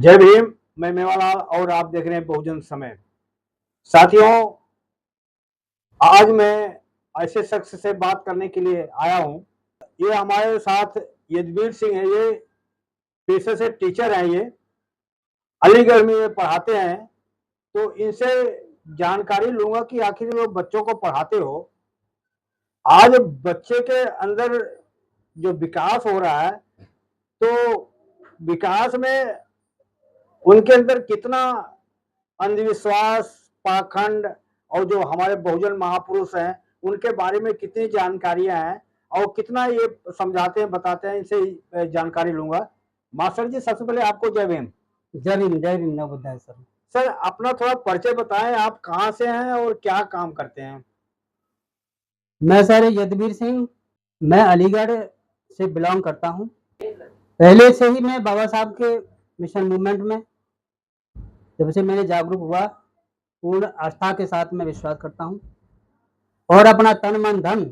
जय भीम। मैं मेवालाल और आप देख रहे हैं बहुजन समय। साथियों, आज मैं ऐसे शख्स से बात करने के लिए आया हूं। ये हमारे साथ यदवीर सिंह है। ये पेशे से टीचर हैं। ये अलीगढ़ में ये पढ़ाते हैं। तो इनसे जानकारी लूंगा कि आखिर वो बच्चों को पढ़ाते हो, आज बच्चे के अंदर जो विकास हो रहा है, तो विकास में उनके अंदर कितना अंधविश्वास, पाखंड और जो हमारे बहुजन महापुरुष हैं उनके बारे में कितनी जानकारियां हैं और कितना ये समझाते हैं, बताते हैं, इनसे जानकारी लूंगा। मास्टर जी, सबसे पहले आपको जय भीम। जय भीम, जय भीम। न बुद्धाय सर। सर, अपना थोड़ा परिचय बताएं, आप कहाँ से हैं और क्या काम करते हैं? मैं सर यदवीर सिंह, मैं अलीगढ़ से बिलोंग करता हूँ। पहले से ही मैं बाबा साहब के मिशन मूवमेंट में जब से मैंने जागरूक हुआ, पूर्ण आस्था के साथ मैं विश्वास करता हूँ और अपना तन मन धन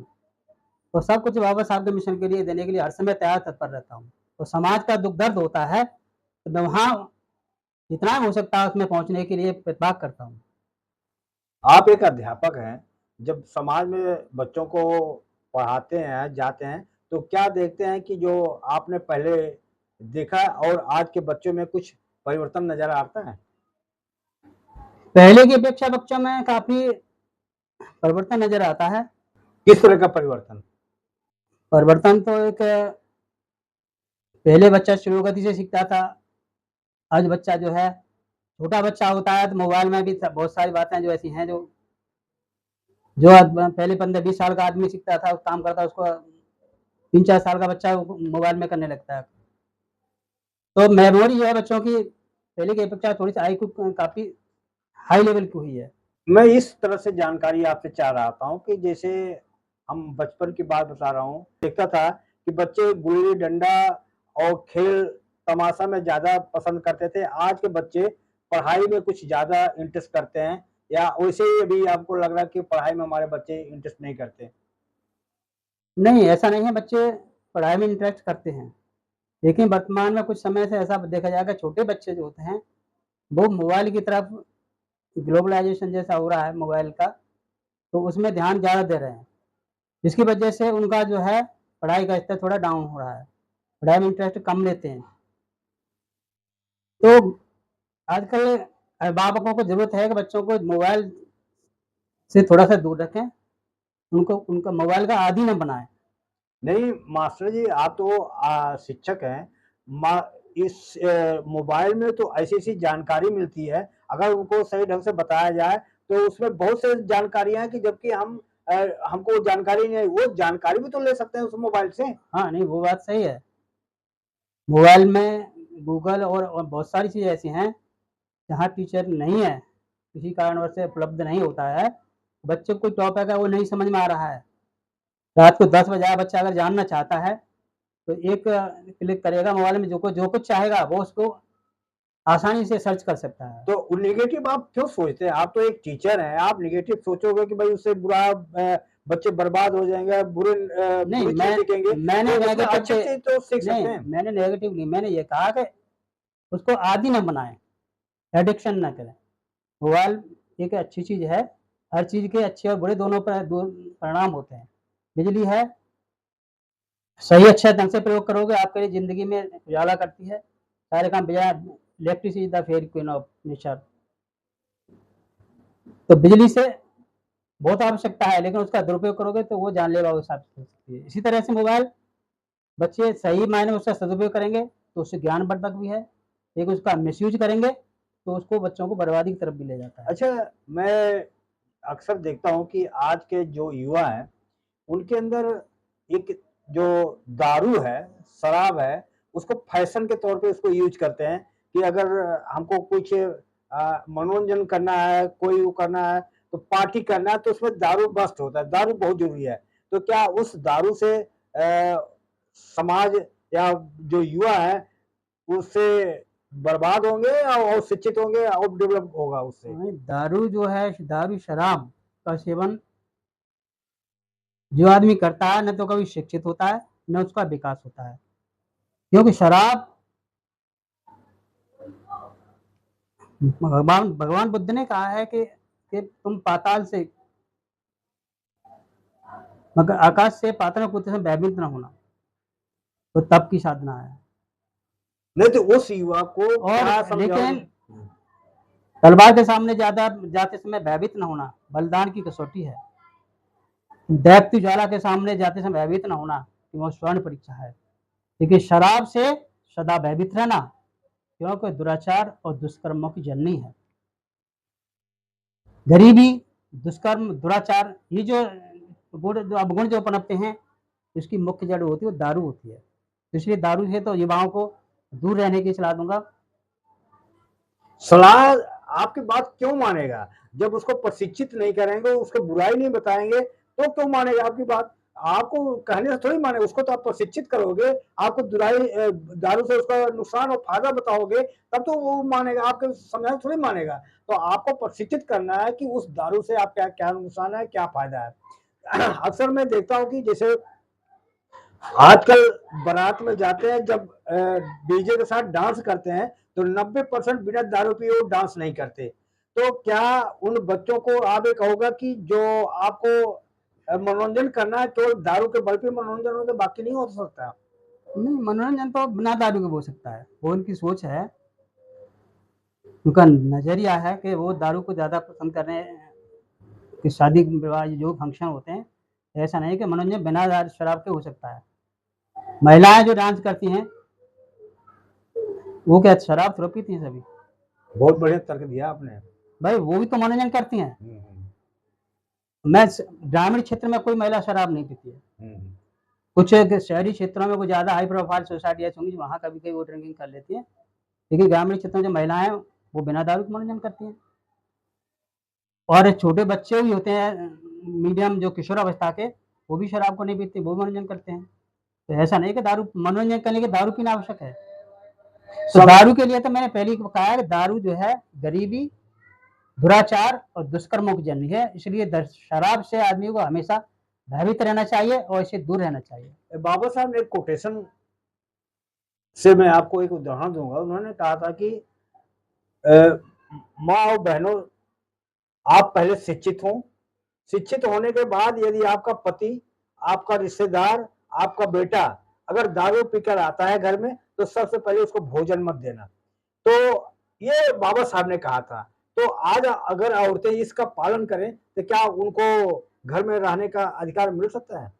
तो सब कुछ बाबा साहब के मिशन के लिए देने के लिए हर समय तैयार तत्पर रहता हूँ। तो समाज का दुख दर्द होता है तो मैं वहाँ जितना हो सकता है उसमें पहुँचने के लिए प्रतिभाग करता हूँ। आप एक अध्यापक हैं। जब समाज में बच्चों को पढ़ाते हैं, जाते हैं, तो क्या देखते हैं कि जो आपने पहले देखा और आज के बच्चों में कुछ परिवर्तन नजर आता है? पहले की अपेक्षा बच्चों में काफी परिवर्तन नजर आता है। किस तरह का परिवर्तन? परिवर्तन तो एक, पहले बच्चा शुरू गति से सीखता था। आज बच्चा जो है, छोटा बच्चा होता है तो मोबाइल में भी बहुत सारी बातें जो ऐसी हैं जो जो पहले 15-20 साल का आदमी सीखता था, काम करता, उसको 3-4 साल का बच्चा मोबाइल में करने लगता है। तो मेमोरी जो है बच्चों की पहले की अपेक्षा थोड़ी सी काफी हाई लेवल की हुई है। मैं इस तरह से जानकारी आपसे चाह रहा था हूँ कि जैसे हम बचपन की बात बता रहा हूँ, देखता था कि बच्चे गुल्ली डंडा और खेल तमाशा में ज्यादा पसंद करते थे। आज के बच्चे पढ़ाई में कुछ ज्यादा इंटरेस्ट करते हैं, या वैसे ही अभी आपको लग रहा है कि पढ़ाई में हमारे बच्चे इंटरेस्ट नहीं करते? नहीं, ऐसा नहीं है, बच्चे पढ़ाई में इंटरेस्ट करते हैं, लेकिन वर्तमान में कुछ समय से ऐसा देखा जाएगा, छोटे बच्चे जो होते हैं वो मोबाइल की तरफ, ग्लोबलाइजेशन जैसा हो रहा है मोबाइल का, तो उसमें ध्यान ज़्यादा दे रहे हैं, जिसकी वजह से उनका जो है पढ़ाई का स्तर थोड़ा डाउन हो रहा है, पढ़ाई में इंटरेस्ट कम लेते हैं। तो आजकल अभिभावकों को ज़रूरत है कि बच्चों को मोबाइल से थोड़ा सा दूर रखें, उनको उनका मोबाइल का आदी न बनाएं। नहीं मास्टर जी, आप तो शिक्षक हैं। इस मोबाइल में तो ऐसी ऐसी जानकारी मिलती है, अगर उनको सही ढंग से बताया जाए तो उसमें बहुत से जानकारियां हैं कि जबकि हमको जानकारी नहीं है, वो जानकारी भी तो ले सकते हैं उस मोबाइल से। हाँ, नहीं, वो बात सही है। मोबाइल में गूगल और बहुत सारी चीज़ें ऐसी हैं जहाँ टीचर नहीं है, किसी कारणवश से उपलब्ध नहीं होता है, बच्चे को कोई टॉपिक है वो नहीं समझ में आ रहा है, रात को 10 बजे बच्चा अगर जानना चाहता है तो एक क्लिक करेगा मोबाइल में, जो कुछ चाहेगा वो उसको आसानी से सर्च कर सकता है। तो निगेटिव आप क्यों सोचते हैं? आप तो एक टीचर हैं, आप निगेटिव सोचोगे कि भाई उससे बुरा बच्चे बर्बाद हो जाएंगे, नहीं, बुरी चीज सीखेंगे, मैंने तो उसमें नेगेटिव अच्छी चीज तो सीख नहीं, सकते हैं। मैंने नेगेटिव नहीं, मैंने ये कहा कि उसको आदी न बनाएं, एडिक्शन ना करें। मोबाइल एक अच्छी चीज़ है, हर चीज़ के अच्छे और बुरे दोनों परिणाम होते हैं। बिजली है, सही अच्छे ढंग से प्रयोग करोगे आपके लिए ज़िंदगी में उजाला करती है, सारे काम बिना, electricity is the fair queen of nature. तो बिजली से बहुत आवश्यकता है, लेकिन उसका दुरुपयोग करोगे तो वो जानलेवा साबित हो सकती है। इसी तरह से मोबाइल, बच्चे सही मायने में उसका सदुपयोग करेंगे तो उससे ज्ञानवर्धक भी है, लेकिन उसका मिसयूज करेंगे तो उसको बच्चों को बर्बादी की तरफ भी ले जाता है। अच्छा, मैं अक्सर देखता हूँ कि आज के जो युवा हैं, उनके अंदर एक जो दारू है, शराब है, उसको फैशन के तौर पे उसको यूज़ करते हैं कि अगर हमको कुछ मनोरंजन करना है, कोई वो करना है, तो पार्टी करना है, तो उसमें दारू मस्ट होता है, दारू बहुत ज़रूरी है। तो क्या उस दारू से समाज या जो युवा है, उससे बर्बाद होंगे और शिक्षित होंगे और डेवलप होगा उससे? दारू जो है, दारू शराब का सेवन जो आदमी करता है न तो कभी शिक्षित होता है न उसका विकास होता है, क्योंकि शराब भगवान बुद्ध ने कहा है कि तुम पाताल से मगर आकाश से पाताल में कूदते समय भयभीत न होना, तो तप की साधना है। नहीं तो उस युवा को क्या और लेकिन समझाओगे? तलवार के सामने जाते समय भयभीत न होना बलिदान की कसौटी है। दैत्य ज्वाला के सामने जाते समय भयभीत न होना कि वह स्वर्ण परीक्षा है। लेकिन शराब से सदा भयभीत रहना, क्योंकि दुराचार और दुष्कर्मों की जननी है। गरीबी, दुष्कर्म, दुराचार, ये जो अवगुण जो पनपते हैं, इसकी मुख्य जड़ होती है वो दारू होती है। इसलिए दारू से तो युवाओं को दूर रहने की सलाह दूंगा। सलाह आपकी बात क्यों मानेगा? जब उसको प्रशिक्षित नहीं करेंगे, उसको बुराई नहीं बताएंगे, तो क्यों मानेगा आपकी बात? आपको कहने से थोड़ी मानेगा, उसको तो आप प्रशिक्षित करोगे, आपको दारू से उसका नुकसान और फायदा बताओगे, तब तो वो मानेगा, आपके समझाने थोड़ी मानेगा। तो आपको प्रशिक्षित करना है कि उस दारू से आप क्या नुकसान है, क्या फायदा है। अक्सर मैं देखता हूँ कि जैसे आजकल बारात में जाते हैं, जब डीजे के साथ डांस करते हैं, तो 90% बिना दारू पिए वो डांस नहीं करते। तो क्या उन बच्चों को आप ये कहोगे कि जो आपको मनोरंजन करना है, केवल दारू के बल पे मनोरंजन हो, तो बाकी नहीं हो सकता? नहीं, मनोरंजन तो बिना दारू के हो सकता है, वो उनकी सोच है, उनका नजरिया है कि वो दारू को ज्यादा पसंद कर रहे हैं कि शादी विवाह जो फंक्शन होते हैं। ऐसा नहीं कि मनोरंजन बिना शराब के हो सकता है। महिलाएं जो डांस करती हैं वो क्या शराब थोड़ा पीती हैं सभी? बहुत बढ़िया तर्क दिया आपने। भाई वो भी तो मनोरंजन करती हैं। मैं ग्रामीण क्षेत्र में कोई महिला शराब नहीं पीती है। कुछ शहरी क्षेत्रों में कुछ ज्यादा हाई प्रोफाइल सोसाइटी ऐसी होंगी वहां कभी कभी वो ड्रिंकिंग कर लेती है, लेकिन ग्रामीण क्षेत्रों में जो महिलाएं वो बिना दारू के मनोरंजन करती हैं। और छोटे बच्चे भी होते हैं मीडियम जो किशोरावस्था के, वो भी शराब को नहीं पीते, वो मनोरंजन करते हैं। तो ऐसा नहीं कि दारू मनोरंजन करने के दारू पीना आवश्यक है। तो दारू के लिए तो मैंने पहले ही कहा है कि दारू जो है गरीबी, दुराचार और दुष्कर्मों की जननी है। इसलिए शराब से आदमी को हमेशा भयभीत रहना चाहिए और इससे दूर रहना चाहिए। बाबा साहब ने एक कोटेशन से मैं आपको एक उदाहरण दूंगा। उन्होंने कहा था कि माँ और बहनों, आप पहले शिक्षित हो, शिक्षित होने के बाद यदि आपका पति, आपका रिश्तेदार, आपका बेटा अगर दारू पीकर आता है घर में, तो सबसे पहले उसको भोजन मत देना। तो ये बाबा साहब ने कहा था। तो आज अगर औरतें इसका पालन करें, तो क्या उनको घर में रहने का अधिकार मिल सकता है?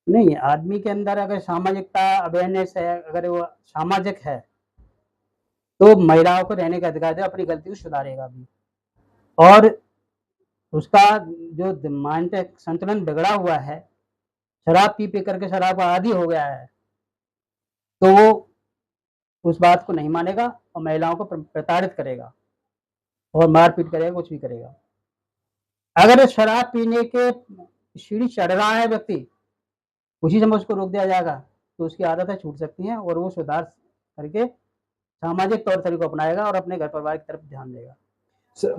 नहीं, आदमी के अंदर अगर सामाजिकता अवेयरनेस है, अगर वो सामाजिक है, तो महिलाओं को रहने का अधिकार है, अपनी गलती को सुधारेगा भी। और उसका जो मानसिक संतुलन बिगड़ा हुआ है, शराब पी पी करके शराब का आदी हो गया है, तो वो उस बात को नहीं मानेगा और महिलाओं को प्रताड़ित करेगा और मारपीट करेगा, कुछ भी करेगा। अगर शराब पीने के सीढ़ी चढ़ रहा है व्यक्ति, उसी समय उसको रोक दिया जाएगा, तो उसकी आदतें छूट सकती हैं और वो सुधार करके सामाजिक तौर तरीकों अपनाएगा और अपने घर परिवार की तरफ ध्यान देगा।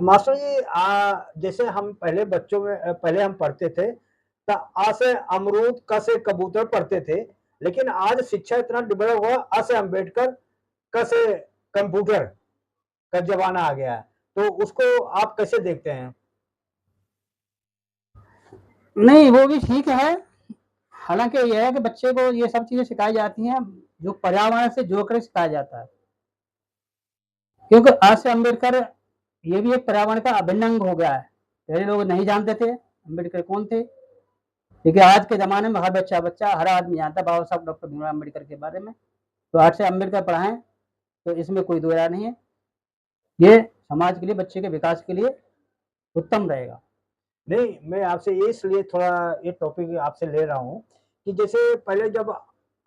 मास्टर जी, जैसे हम पहले बच्चों में पहले हम पढ़ते थे, तो आ से अमरूद, क से कबूतर पढ़ते थे, लेकिन आज शिक्षा इतना डेवलप हुआ, अ से अम्बेडकर, क से कंप्यूटर का जमाना आ गया है। तो उसको आप कैसे देखते हैं? नहीं, वो भी ठीक है। हालांकि यह है कि बच्चे को ये सब चीजें सिखाई जाती हैं जो पर्यावरण से जोड़कर सिखाया जाता है, क्योंकि आज से अम्बेडकर ये भी एक पर्यावरण का अभिन्न अंग हो गया है। पहले लोग नहीं जानते थे अम्बेडकर कौन थे, लेकिन आज के ज़माने में हर बच्चा हर आदमी जानता है बाबा साहब डॉक्टर भीमराव अम्बेडकर के बारे में। तो आज से अम्बेडकर पढ़ाएं तो इसमें कोई दो राय नहीं है, ये समाज के लिए, बच्चे के विकास के लिए उत्तम रहेगा। नहीं, मैं आपसे ये इसलिए थोड़ा ये टॉपिक आपसे ले रहा हूँ कि जैसे पहले जब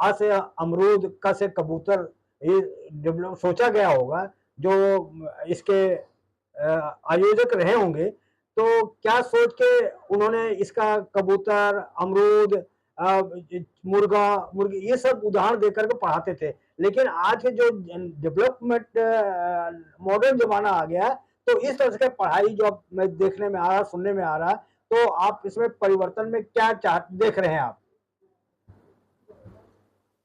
आ से अमरूद, क से कबूतर, ये डेवलप सोचा गया होगा, जो इसके आयोजक रहे होंगे, तो क्या सोच के उन्होंने इसका कबूतर, अमरूद, मुर्गा, मुर्गी ये सब उदाहरण देकर के पढ़ाते थे। लेकिन आज के जो डेवलपमेंट मॉडर्न जमाना आ गया, तो इस तरह से पढ़ाई जो अब मैं देखने में आ रहा, सुनने में आ रहा, तो आप इसमें परिवर्तन में क्या देख रहे हैं आप?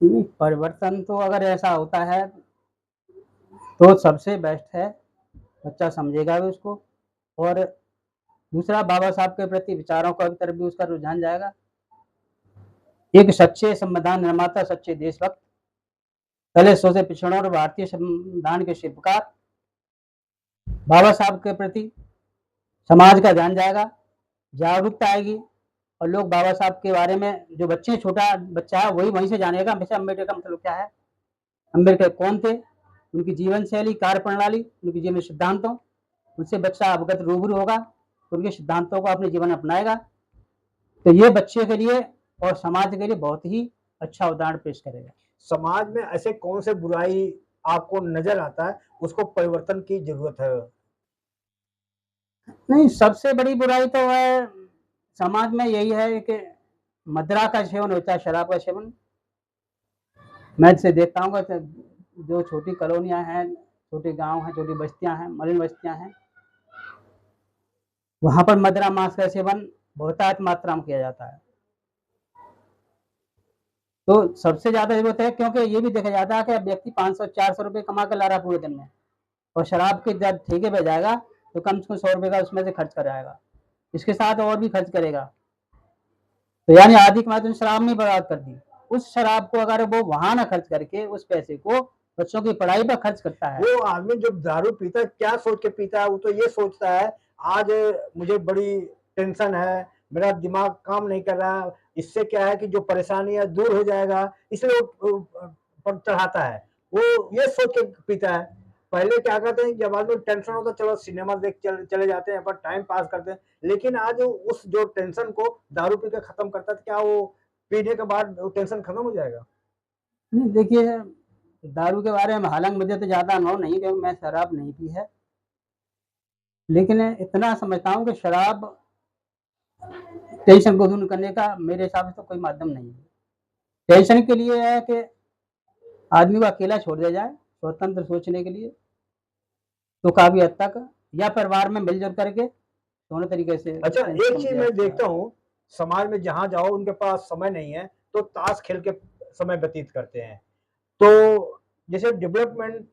परिवर्तन तो अगर ऐसा होता है तो सबसे बेस्ट है, बच्चा समझेगा भी उसको, और दूसरा बाबा साहब के प्रति विचारों की तरफ भी उसका रुझान जाएगा। एक सच्चे संविधान निर्माता, सच्चे देशभक्त, दलित शोषित पिछड़ों और भारतीय संविधान के शिल्पकार बाबा साहब के प्रति समाज का ध्यान जाएगा, जागरूकता आएगी, और लोग बाबा साहब के बारे में, जो बच्चे, छोटा बच्चा है वही वहीं से जानेगा वैसे अम्बेडकर का मतलब क्या है, अम्बेडकर कौन थे, उनकी जीवन शैली, कार्य प्रणाली, उनके जीवन सिद्धांतों, उनसे बच्चा अवगत रूबरू होगा, उनके सिद्धांतों को अपने जीवन में अपनाएगा। तो ये बच्चे के लिए और समाज के लिए बहुत ही अच्छा उदाहरण पेश करेगा। समाज में ऐसे कौन से बुराई आपको नजर आता है उसको परिवर्तन की जरूरत है? नहीं, सबसे बड़ी बुराई तो है समाज में यही है कि मदिरा का सेवन होता है, शराब का सेवन। मैं इसे देखता हूँ कि जो छोटी कॉलोनियां हैं, छोटे गांव हैं, छोटी बस्तियां हैं, मलिन बस्तियां हैं, वहां पर मदिरा मांस का सेवन बहुतायत मात्रा में किया जाता है। तो सबसे ज्यादा जरूरत है, क्योंकि ये भी देखा जाता है कि व्यक्ति 500-400 रुपये कमा कर ला रहा है पूरे दिन में, और शराब के जब ठेके पे जाएगा तो कम से कम 100 रुपये का उसमें से खर्च कर जाएगा, इसके साथ और भी खर्च करेगा। तो यानी आधी कमाई तो शराब में बर्बाद कर दी। उस शराब को अगर वो वहां ना खर्च करके उस पैसे को बच्चों की पढ़ाई पर खर्च करता है। वो आदमी जब दारू पीता है क्या सोच के पीता है? वो तो ये सोचता है आज मुझे बड़ी टेंशन है, मेरा दिमाग काम नहीं कर रहा, इससे क्या है कि जो परेशानी है दूर हो जाएगा, इसलिए वो पर चढ़ाता है। वो ये सोच के पीता है। पहले क्या करते हैं, जब आदमी टेंशन होता चलो सिनेमा देख चले जाते हैं, पर टाइम पास करते हैं। लेकिन आज उस जो टेंशन को दारू पी के खत्म करता है, क्या वो पीने के बाद टेंशन खत्म हो जाएगा? नहीं, देखिए, दारू के बारे में हालांकि मुझे तो ज्यादा अनुभव नहीं, क्योंकि मैं शराब नहीं पी है, लेकिन इतना समझता हूँ कि शराब टेंशन को दूर करने का मेरे हिसाब से तो कोई माध्यम नहीं है। टेंशन के लिए है कि आदमी को अकेला छोड़ दिया जाए स्वतंत्र सोचने के लिए, तो काफी हद तक, या परिवार में मिलजुल करके दोनों तरीके से। अच्छा, एक चीज मैं देखता हूँ, समाज में जहां जाओ उनके पास समय नहीं है तो ताश खेल के समय व्यतीत करते हैं। तो जैसे डेवलपमेंट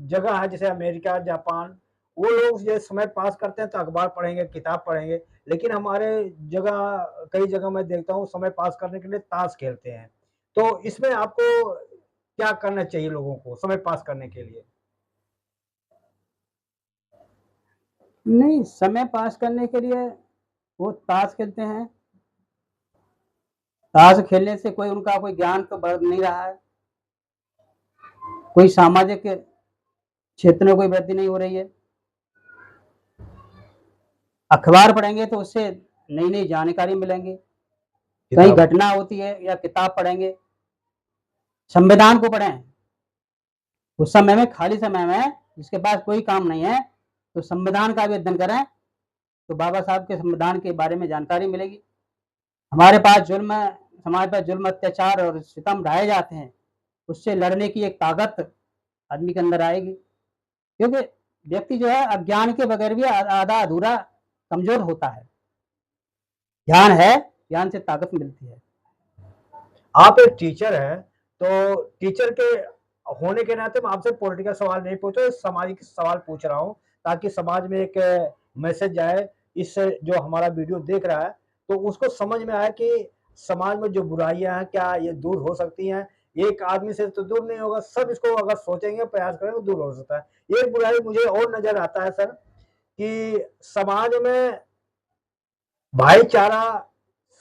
जगह है जैसे अमेरिका, जापान, वो लोग ये समय पास करते हैं तो अखबार पढ़ेंगे, किताब पढ़ेंगे। लेकिन हमारे जगह, कई जगह मैं देखता हूँ समय पास करने के लिए ताश खेलते हैं। तो इसमें आपको क्या करना चाहिए लोगों को समय पास करने के लिए? नहीं, समय पास करने के लिए वो ताश खेलते हैं। ताश खेलने से कोई उनका कोई ज्ञान तो बढ़ नहीं रहा है, कोई सामाजिक क्षेत्र में कोई वृद्धि नहीं हो रही है। अखबार पढ़ेंगे तो उससे नई नई जानकारी मिलेंगी, कई घटना होती है, या किताब पढ़ेंगे, संविधान को पढ़ें। उस समय में, खाली समय में जिसके पास कोई काम नहीं है, तो संविधान का भी अध्ययन करें, तो बाबा साहब के संविधान के बारे में जानकारी मिलेगी। हमारे पास जुल्म, समाज पर जुल्म, अत्याचार और सितम ढाए जाते हैं, उससे लड़ने की एक ताकत आदमी के अंदर आएगी, क्योंकि व्यक्ति जो है अज्ञान के बगैर भी आधा अधूरा कमजोर होता है। ज्ञान है, ज्ञान से ताकत मिलती है। आप एक टीचर हैं, तो टीचर के होने के नाते मैं आपसे पॉलिटिकल सवाल नहीं पूछ रहा, सामाजिक सवाल पूछ रहा हूँ, ताकि समाज में एक मैसेज जाए, इस जो हमारा वीडियो देख रहा है तो उसको समझ में आए कि समाज में जो बुराइयां हैं क्या ये दूर हो सकती हैं। एक आदमी से तो दूर नहीं होगा, सब इसको अगर सोचेंगे, प्रयास करेंगे तो दूर हो सकता है। एक बुराई मुझे और नजर आता है सर, कि समाज में भाईचारा,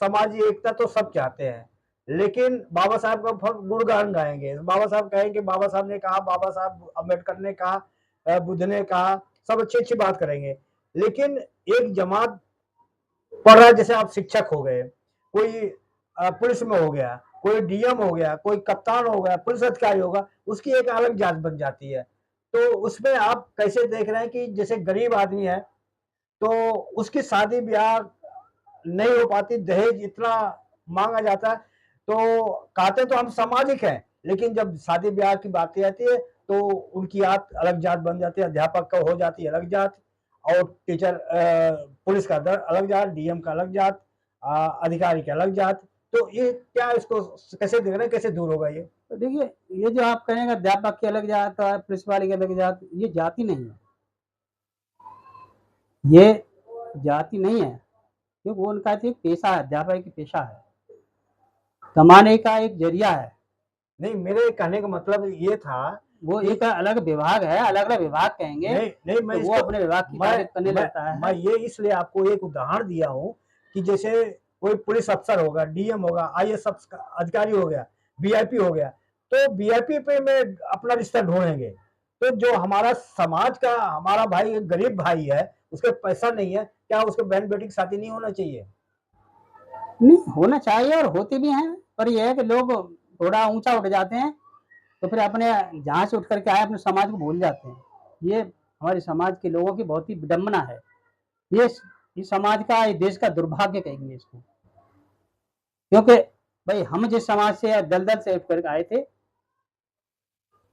सामाजिक एकता तो सब चाहते हैं, लेकिन बाबा साहब का गुणगान गाएंगे, बाबा साहब कहेंगे, बाबा साहब ने कहा, बाबा साहब अम्बेडकर ने कहा, बुद्ध ने कहा, सब अच्छी अच्छी बात करेंगे। लेकिन एक जमात पढ़ रहा है, जैसे आप शिक्षक हो गए, कोई पुलिस में हो गया, कोई डीएम हो गया, कोई कप्तान हो गया, पुलिस अधिकारी होगा, उसकी एक अलग जात बन जाती है। तो उसमें आप कैसे देख रहे हैं कि जैसे गरीब आदमी है तो उसकी शादी ब्याह नहीं हो पाती, दहेज इतना मांगा जाता है, तो कहते तो हम सामाजिक हैं, लेकिन जब शादी ब्याह की बात आती है तो उनकी अलग जात बन जाती है, अध्यापक का हो जाती है अलग जात, और टीचर, पुलिस का अलग जात, डीएम का अलग जात, अधिकारी का अलग जात। तो ये क्या, इसको कैसे देख रहे हैं, कैसे दूर होगा ये? तो देखिए, ये जो आप कहेंगे अध्यापक की अलग जात है, पुलिस वाले की अलग जात, ये जाति नहीं है, ये जाति नहीं है, क्योंकि वो उनका एक पेशा है, अध्यापक की पेशा है, कमाने का एक जरिया है। नहीं, मेरे कहने का मतलब ये था, वो एक अलग विभाग है, अलग अलग विभाग कहेंगे। नहीं नहीं, मैं तो वो अपने विभाग की तारीफ करने लगता है। मैं ये इसलिए आपको एक उदाहरण दिया हूँ कि जैसे कोई पुलिस अफसर होगा, डीएम होगा, आईएएस अधिकारी हो गया, वीआईपी हो गया, तो वीआईपी पे में अपना रिश्ता ढूंढेंगे। तो जो हमारा समाज का हमारा भाई, गरीब भाई है, उसके पैसा नहीं है, क्या उसके बहन बेटी की शादी नहीं होना चाहिए? नहीं, होना चाहिए और होते भी हैं, पर यह है कि लोग थोड़ा ऊंचा उठ जाते हैं, तो फिर अपने जहाँ से उठ करके आए अपने समाज को भूल जाते हैं। ये हमारे समाज के लोगों की बहुत ही विडम्बना है। ये इस समाज का, इस देश का दुर्भाग्य कहेंगे इसको, क्योंकि भाई हम जिस समाज से दलदल से उठ करके आए थे,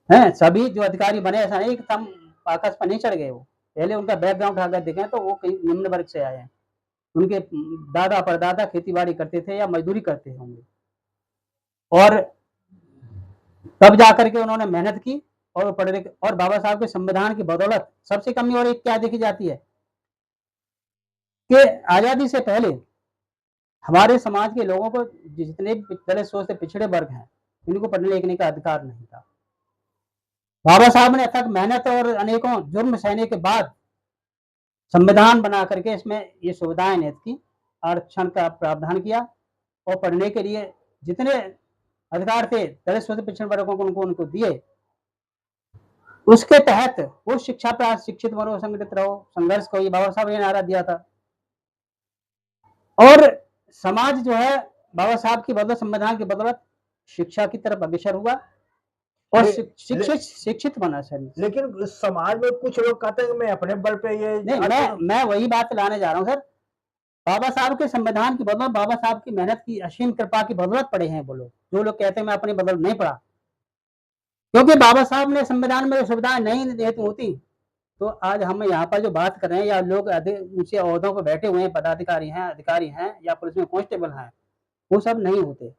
हैं सभी जो अधिकारी बने, ऐसा नहीं कि हम आकाश पर नहीं चढ़ गए। वो पहले उनका बैकग्राउंड अगर देखें तो वो कहीं निम्न वर्ग से आए हैं, उनके दादा परदादा खेती बाड़ी करते थे या मजदूरी करते होंगे, और तब जाकर के उन्होंने मेहनत की और पढ़े लिखे, और बाबा साहब के संविधान की बदौलत सबसे कमी और एक क्या देखी जाती है कि आजादी से पहले हमारे समाज के लोगों को, जितने दलित सोच से पिछड़े वर्ग हैं, इनको पढ़ने लिखने का अधिकार नहीं था। बाबा साहब ने अथक मेहनत और अनेकों जुर्म सहने के बाद संविधान बना करके इसमें ये सुविधाएं निहित की, आरक्षण का प्रावधान किया, और पढ़ने के लिए जितने अधिकार थे दलित सोच पिछड़े वर्गों को उनको दिए। उसके तहत वो शिक्षा प्राप्त, शिक्षित बनो, संगठित रहो, संघर्ष को, ये बाबा साहब ने नारा दिया था। और समाज जो है बाबा साहब की बदौलत, संविधान की बदौलत शिक्षा की तरफ अग्रसर हुआ और शिक्षित बना सर। लेकिन समाज में कुछ लोग कहते हैं कि मैं अपने बल पे ये नहीं, मैं वही बात लाने जा रहा हूँ सर। बाबा साहब के संविधान की बदौलत, बाबा साहब की मेहनत की असीम कृपा की बदौलत पढ़े हैं वो लोग। जो लोग कहते हैं मैं अपनी बदौलत नहीं पढ़ा, क्योंकि बाबा साहब ने संविधान में सुविधाएं नहीं देती होती तो आज हम यहाँ पर जो बात कर रहे हैं, या लोग ऊंचे ओहदों पर बैठे हुए हैं, पदाधिकारी हैं, अधिकारी हैं, या पुलिस में कांस्टेबल हैं, वो सब नहीं होते।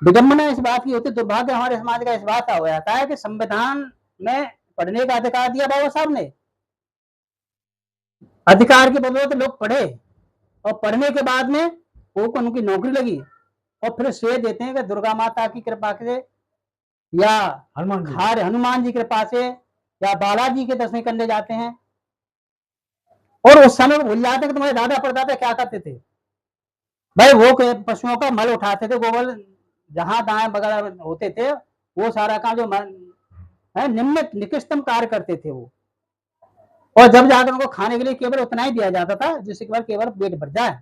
विडम्बना इस बात की होती, दुर्भाग्य हमारे समाज का इस बात का हो जाता है कि संविधान में पढ़ने का अधिकार दिया बाबा साहब ने, अधिकार की बदौलत लोग पढ़े, और पढ़ने के बाद में वो उनकी नौकरी लगी, और फिर श्रेय देते हैं कि दुर्गा माता की कृपा से, या हनुमान जी की कृपा से, या बालाजी के दर्शन करने जाते हैं, और उस समय भूल जाते हैं कि तुम्हारे दादा परदादा क्या करते थे। भाई वो पशुओं का मल उठाते थे, गोबर जहां दाएं वगैरह होते थे, वो सारा काम जो है निम्न निकृष्टतम कार्य करते थे वो, और जब जाकर उनको खाने के लिए केवल उतना ही दिया जाता था जिससे केवल पेट भर जाए।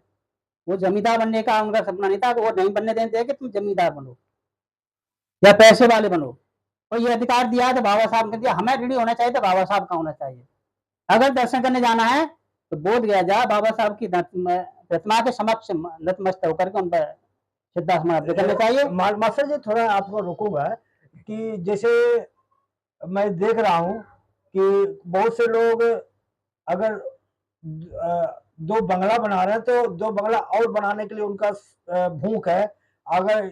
वो जमींदार बनने का उनका सपना नहीं था, वो नहीं बनने देते कि तुम जमींदार बनो या पैसे वाले बनो। और ये अधिकार दिया तो बाबा साहब ने दिया, हमें ऋणी होना चाहिए तो बाबा साहब का होना चाहिए। अगर दर्शन करने जाना है तो बोध गया जा, बाबा साहब की प्रतिमा के समक्ष नतमस्तक होकर के उन पर श्रद्धा करना चाहिए। मास्टर जी, थोड़ा आपको रोकूंगा कि जैसे मैं देख रहा हूँ कि बहुत से लोग अगर दो बंगला बना रहे हैं तो दो बंगला और बनाने के लिए उनका भूख है। अगर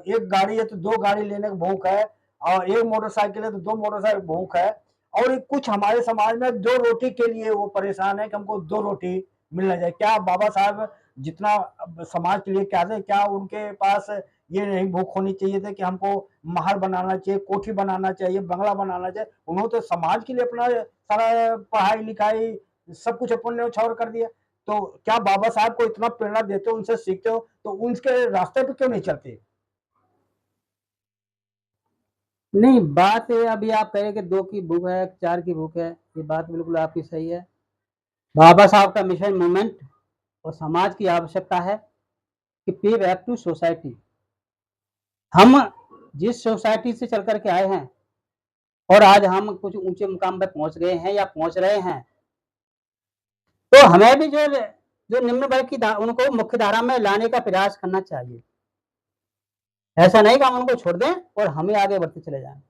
एक गाड़ी है तो दो गाड़ी लेने की भूख है, और एक मोटरसाइकिल है तो दो मोटरसाइकिल भूख है। और कुछ हमारे समाज में दो रोटी के लिए वो परेशान है कि हमको दो रोटी मिलना चाहिए। क्या बाबा साहब जितना समाज के लिए क्या थे, क्या उनके पास ये नहीं भूख होनी चाहिए थी कि हमको महल बनाना चाहिए, कोठी बनाना चाहिए, बंगला बनाना चाहिए? उन्होंने तो समाज के लिए अपना सारा पढ़ाई लिखाई सब कुछ अपने न्यौछावर कर दिया। तो क्या बाबा साहब को इतना प्रेरणा देते हो, उनसे सीखते हो, तो उनके रास्ते पे क्यों नहीं चलते? नहीं, बात अभी आप कह रहे कि दो की भूख है, चार की भूख है, ये बात बिल्कुल आपकी सही है। बाबा साहब का मिशन मूवमेंट और समाज की आवश्यकता है कि पे बैक टू सोसाइटी। हम जिस सोसाइटी से चल करके आए हैं और आज हम कुछ ऊंचे मुकाम पर पहुंच गए हैं या पहुंच रहे हैं, तो हमें भी जो निम्न वर्ग की उनको मुख्य धारा में लाने का प्रयास करना चाहिए। ऐसा नहीं कि हम उनको छोड़ दें और हमें आगे बढ़ते चले जाएं।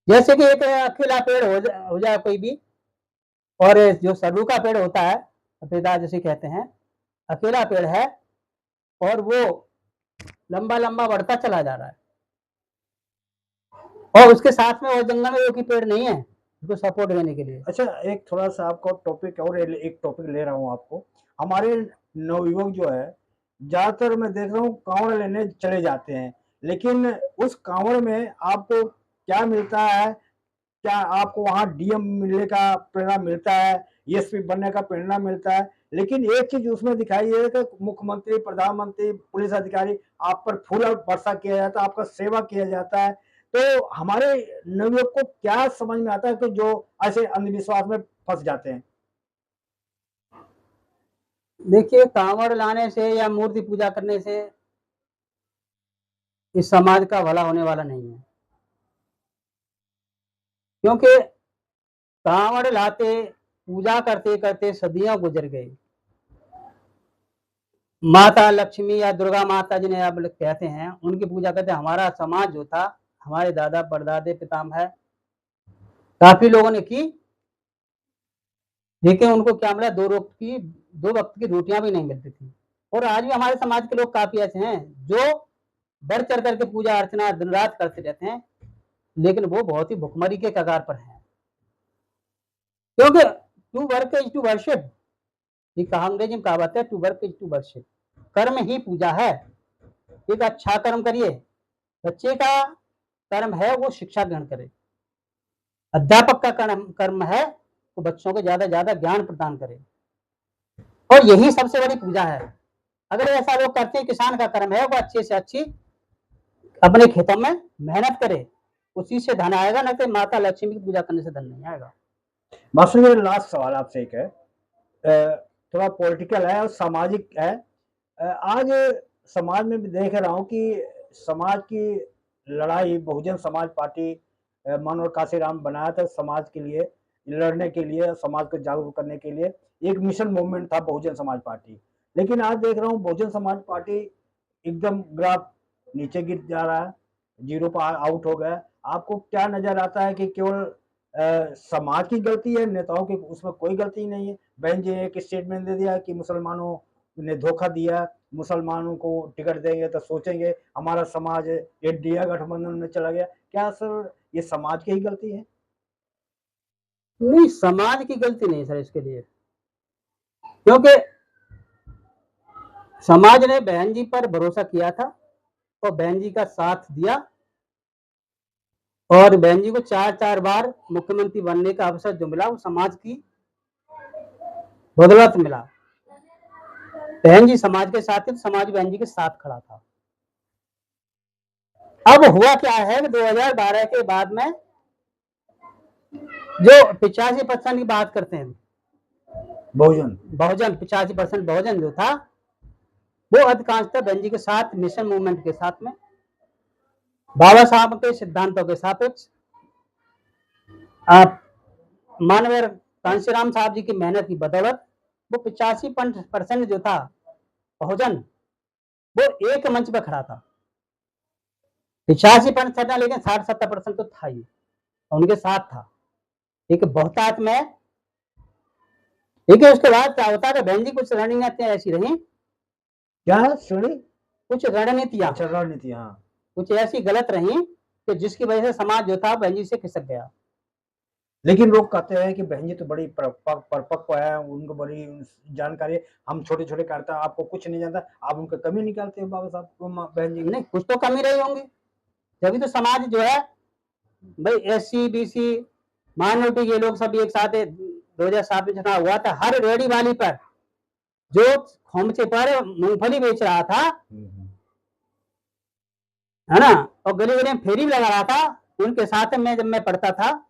जैसे कि एक अकेला पेड़ हो जाए कोई भी, और जो सररू का पेड़ होता है, सफेदा जिसे कहते हैं, अकेला पेड़ है, और वो लंबा लंबा बढ़ता चला जा रहा है, और उसके साथ में और जंगल में एक ही पेड़ नहीं है उसको सपोर्ट देने के लिए। अच्छा, एक थोड़ा सा आपको टॉपिक और एक टॉपिक ले रहा हूँ आपको। हमारे नवयुवक जो है, ज्यादातर मैं देख रहा हूँ कांवड़ लेने चले जाते हैं, लेकिन उस कांवड़ में आपको क्या मिलता है? क्या आपको वहां डीएम मिलने का प्रेरणा मिलता है, एसपी बनने का प्रेरणा मिलता है? लेकिन एक चीज उसमें दिखाई है कि मुख्यमंत्री, प्रधानमंत्री, पुलिस अधिकारी आप पर फूल वर्षा किया जाता है, आपका सेवा किया जाता है। तो हमारे नवयुवक को क्या समझ में आता है कि जो ऐसे अंधविश्वास में फंस जाते हैं? देखिए, कांवड़ लाने से या मूर्ति पूजा करने से इस समाज का भला होने वाला नहीं है, क्योंकि कांवड़ लाते पूजा करते करते सदियां गुजर गई। माता लक्ष्मी या दुर्गा माता जिन्हें आप लोग कहते हैं, उनकी पूजा करते हमारा समाज जो था, हमारे दादा परदादे पितामह काफी लोगों ने की, लेकिन उनको क्या मिला? दो वक्त की रोटियां भी नहीं मिलती थी। और आज भी हमारे समाज के लोग काफी ऐसे हैं जो बढ़ चढ़ करके पूजा अर्चना दिन रात करते रहते हैं, लेकिन वो बहुत ही भुखमरी के कगार पर हैं, क्योंकि to work is to worship. ये अंग्रेजी में कहावत है, to work is to worship. कर्म ही पूजा है। एक अच्छा कर्म करिए। बच्चे का कर्म है वो शिक्षा ग्रहण करे, अध्यापक का कर्म है वो बच्चों को ज्यादा ज्यादा ज्ञान प्रदान करे, और यही सबसे बड़ी पूजा है। अगर ऐसा लोग करते हैं, किसान का कर्म है वो अच्छे से अच्छी अपने खेतों में मेहनत करे, उसी से धन आएगा, ना कि माता लक्ष्मी की पूजा करने से धन नहीं आएगा। मास्टर, मेरा लास्ट सवाल आपसे एक है, थोड़ा पॉलिटिकल है और सामाजिक है। आज समाज में भी देख रहा हूँ कि समाज की लड़ाई बहुजन समाज पार्टी मनोहर काशीराम बनाया था समाज के लिए, लड़ने के लिए, समाज को जागरूक करने के लिए एक मिशन मूवमेंट था बहुजन समाज पार्टी। लेकिन आज देख रहा हूँ बहुजन समाज पार्टी एकदम ग्राफ नीचे गिर जा रहा है, जीरो पर आउट हो गया। आपको क्या नजर आता है कि केवल समाज की गलती है, नेताओं की उसमें कोई गलती नहीं है? बहन जी ने एक स्टेटमेंट दे दिया कि मुसलमानों ने धोखा दिया, मुसलमानों को टिकट देंगे तो सोचेंगे हमारा समाज इंडिया गठबंधन में चला गया। क्या सर ये समाज की ही गलती है? नहीं, समाज की गलती नहीं सर इसके लिए, क्योंकि समाज ने बहन जी पर भरोसा किया था और बहन जी का साथ दिया, और बहन जी को 4 बार मुख्यमंत्री बनने का अवसर जो मिला वो समाज की बदौलत मिला। बहन जी समाज के साथ थी, समाज बहन जी के साथ खड़ा था। अब हुआ क्या है कि 2012 के बाद में जो 85% की बात करते हैं, बहुजन 85% बहुजन जो था वो अधिकांशतः बहन जी के साथ, मिशन मूवमेंट के साथ में, बाबा साहब के सिद्धांतों के सापेक्ष, मानवीय कांशीराम साहब जी की मेहनत की बदौलत वो 85% जो था बहुजन, वो एक मंच पर खड़ा था। 85% लेकिन 60-70% तो था ही, उनके साथ था। एक बहुतात में, लेकिन उसके बाद क्या होता है, बहन जी कुछ रणनीतियां ऐसी रही, क्या सुनी? कुछ रणनीतियां, अच्छा, रणनीति, हाँ। कुछ ऐसी गलत रही कि जिसकी वजह से समाज जो था बहन जी से खिसक गया। लेकिन लोग कहते हैं कि बहन जी तो बड़ी परिपक्व है, उनको बड़ी जानकारी है, हम छोटे छोटे करता आपको कुछ नहीं जानता, आप उनका कमी निकालते हो बाबा साहब बहन जी? नहीं, कुछ तो कमी रही होंगी, तभी तो समाज जो है भाई एससी बीसी माइनॉरिटी ये लोग सब एक साथ 2007 में चुनाव हुआ था, हर रेडी वाली पर जो खोमचे पर मूंगफली बेच रहा था, है ना, और गली गली में फेरी भी लगा रहा था, उनके साथ में जब मैं पढ़ता था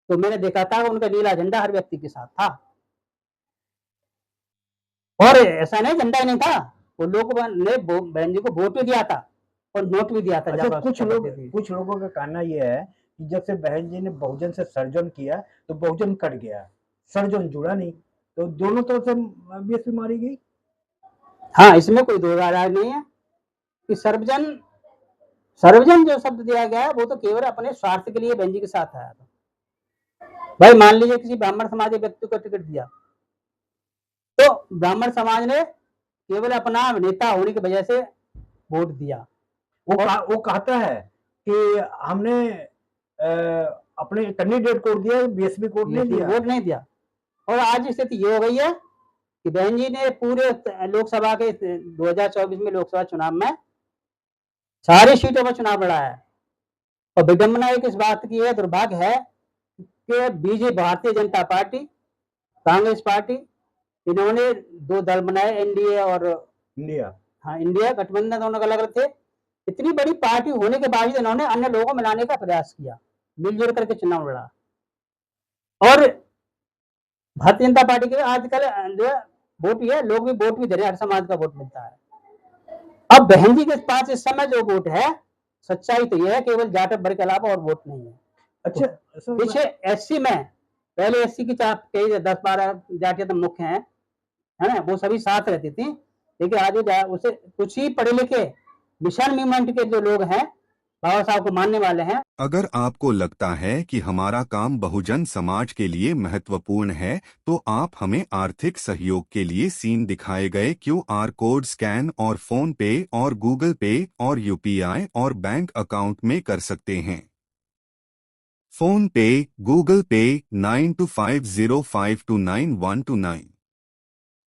तो मैंने देखा था उनका नीला झंडा हर व्यक्ति के साथ था। और ऐसा नहीं झंडा ही नहीं था, वो लोगों ने बहन जी को वोट भी दिया था और नोट भी दिया था। अच्छा, कुछ लोगों का कहना यह है कि जब से बहन जी ने बहुजन से सर्जन किया तो बहुजन कट गया, सर्जन जुड़ा नहीं, तो दोनों तरफ से बीएसपी मारी गई। हाँ, इसमें कोई दो राय नहीं है कि सर्वजन जो शब्द दिया गया है वो तो केवल अपने स्वार्थ के लिए बहन जी के साथ आया था। भाई मान लीजिए किसी ब्राह्मण समाज के व्यक्ति को टिकट दिया, तो ब्राह्मण समाज ने केवल अपना नेता होने की वजह से वोट दिया। वो कहता है कि हमने अपने कैंडिडेट को दिया, बीएसपी को नहीं दिया, वोट नहीं दिया। और आज स्थिति ये हो गई है कि बहन जी ने पूरे लोकसभा के 2024 में लोकसभा चुनाव में सारी सीटों पर चुनाव लड़ा है। और विडंबना एक इस बात की है, दुर्भाग्य है कि BJP, Bharatiya Janata party, Congress party, इन्होंने दो दल बनाए, एनडीए और इंडिया। हाँ, इंडिया गठबंधन दोनों अलग अलग थे। इतनी बड़ी पार्टी होने के बावजूद इन्होंने अन्य लोगों को मिलाने का प्रयास किया, मिलजुल करके चुनाव लड़ा। और भारतीय जनता पार्टी के आजकल जो वोट ही है, लोग भी वोट भी दे रहे हैं, हर समाज का वोट मिलता है। अब बहन जी के पास इस समय जो वोट है, सच्चाई तो यह है केवल जाट भर के अलावा और वोट नहीं है। अच्छा, पीछे एससी में पहले एससी की 10-12 जातियां तो मुख्य हैं, है ना, वो सभी साथ रहती थी। लेकिन आज उसे कुछ ही पढ़े लिखे मिशन मूवमेंट के जो लोग हैं, बाबा साहब को मानने वाले हैं। अगर आपको लगता है कि हमारा काम बहुजन समाज के लिए महत्वपूर्ण है, तो आप हमें आर्थिक सहयोग के लिए सीन दिखाए गए QR कोड स्कैन और फोन पे और गूगल पे और UPI और बैंक अकाउंट में कर सकते हैं। फोन पे, गूगल पे 9250529129,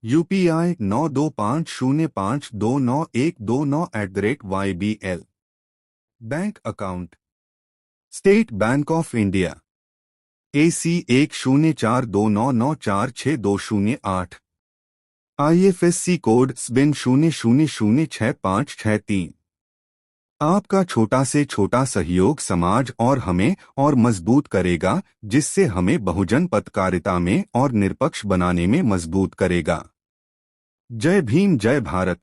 UPI 9250529129@YBL। Bank account state bank of India AC 104299462008, IFSC code SBIN 00066563। आपका छोटा से छोटा सहयोग समाज और हमें और मजबूत करेगा, जिससे हमें बहुजन पत्रकारिता में और निष्पक्ष बनाने में मजबूत करेगा। जय भीम, जय भारत।